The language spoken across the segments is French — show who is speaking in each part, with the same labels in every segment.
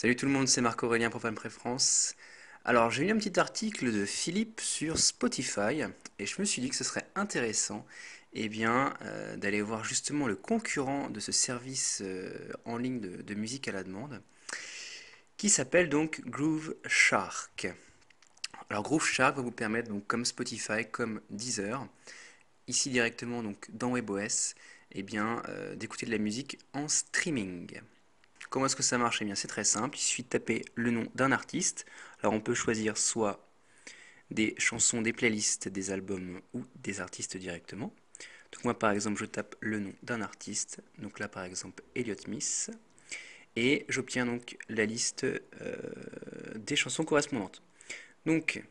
Speaker 1: Salut tout le monde, c'est Marc-Aurélien pour Palmpré France. Alors j'ai lu un petit article de Philippe sur Spotify et je me suis dit que ce serait intéressant d'aller voir justement le concurrent de ce service en ligne de musique à la demande qui s'appelle donc Groove Shark. Alors Groove Shark va vous permettre, donc comme Spotify, comme Deezer, ici directement donc dans WebOS, d'écouter de la musique en streaming. Comment est-ce que ça marche? Eh bien, c'est très simple. Il suffit de taper le nom d'un artiste. Alors, on peut choisir soit des chansons, des playlists, des albums ou des artistes directement. Donc, moi, par exemple, je tape le nom d'un artiste. Donc là, par exemple, Elliott Smith. Et j'obtiens donc la liste des chansons correspondantes. Donc,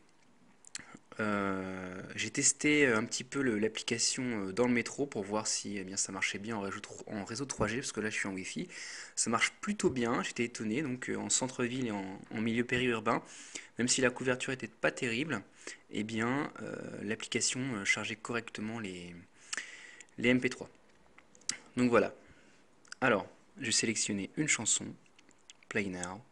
Speaker 1: j'ai testé un petit peu l'application dans le métro pour voir si ça marchait bien en réseau 3G, parce que là je suis en Wi-Fi. Ça marche plutôt bien, j'étais étonné, donc en centre-ville et en milieu périurbain, même si la couverture était pas terrible, l'application chargeait correctement les MP3. Donc voilà. Alors, je vais sélectionner une chanson, Play Now,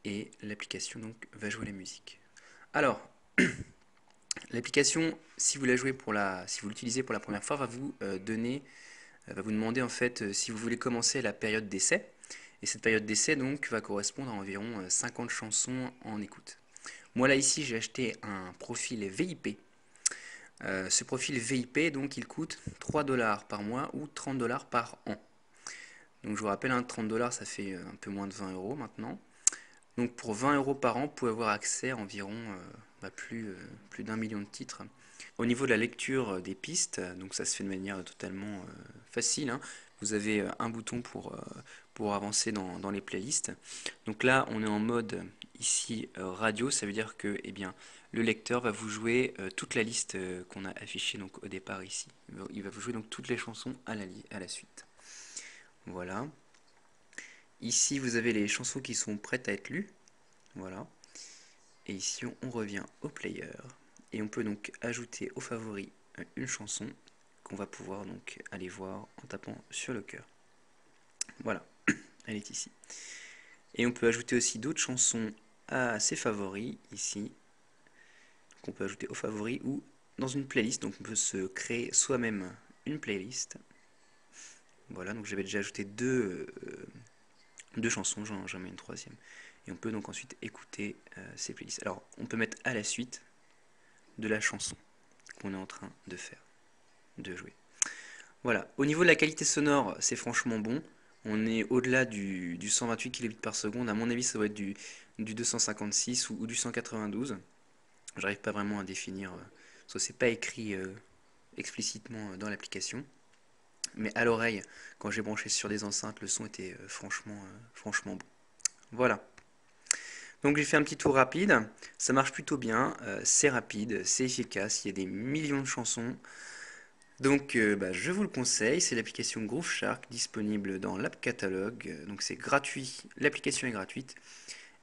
Speaker 1: et l'application donc va jouer la musique. Alors, l'application, si vous la jouez si vous l'utilisez pour la première fois, va vous demander en fait si vous voulez commencer la période d'essai. Et cette période d'essai donc va correspondre à environ 50 chansons en écoute. Moi là ici j'ai acheté un profil VIP. Ce profil VIP donc il coûte 3 dollars par mois ou 30 dollars par an. Donc je vous rappelle, 30 dollars ça fait un peu moins de 20 euros maintenant. Donc pour 20 euros par an, vous pouvez avoir accès à environ plus d'un million de titres. Au niveau de la lecture des pistes, donc ça se fait de manière totalement facile, hein. Vous avez un bouton pour avancer dans les playlists. Donc là, on est en mode ici radio, ça veut dire que le lecteur va vous jouer toute la liste qu'on a affichée donc, au départ ici. Il va vous jouer donc toutes les chansons à la suite. Voilà. Ici, vous avez les chansons qui sont prêtes à être lues. Voilà. Et ici, on revient au player. Et on peut donc ajouter aux favoris une chanson qu'on va pouvoir donc aller voir en tapant sur le cœur. Voilà, elle est ici. Et on peut ajouter aussi d'autres chansons à ses favoris, ici, qu'on peut ajouter aux favoris ou dans une playlist. Donc on peut se créer soi-même une playlist. Voilà, donc j'avais déjà ajouté deux chansons, j'en mets une troisième. Et on peut donc ensuite écouter ces playlists. Alors on peut mettre à la suite de la chanson qu'on est en train de faire, de jouer. Voilà, au niveau de la qualité sonore, c'est franchement bon. On est au-delà du 128 kbps par seconde. À mon avis, ça doit être du 256 ou du 192. J'arrive pas vraiment à définir, parce que c'est pas écrit explicitement dans l'application. Mais à l'oreille, quand j'ai branché sur des enceintes, le son était franchement bon. Voilà. Donc j'ai fait un petit tour rapide. Ça marche plutôt bien. C'est rapide, c'est efficace. Il y a des millions de chansons. Donc je vous le conseille, c'est l'application Groove Shark disponible dans l'App Catalogue. Donc c'est gratuit, l'application est gratuite.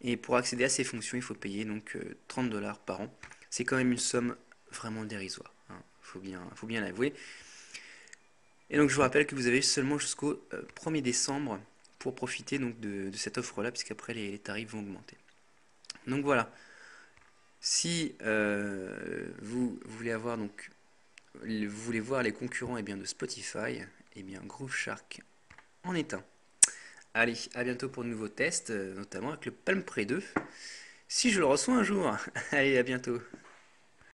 Speaker 1: Et pour accéder à ces fonctions, il faut payer donc 30 dollars par an. C'est quand même une somme vraiment dérisoire, hein. Faut bien l'avouer. Et donc je vous rappelle que vous avez seulement jusqu'au 1er décembre pour profiter donc de cette offre-là, puisqu'après les tarifs vont augmenter. Donc voilà. Si vous voulez avoir donc vous voulez voir les concurrents de Spotify, Groove Shark en est un. Allez, à bientôt pour de nouveaux tests, notamment avec le Palm Pre 2, si je le reçois un jour. Allez, à bientôt.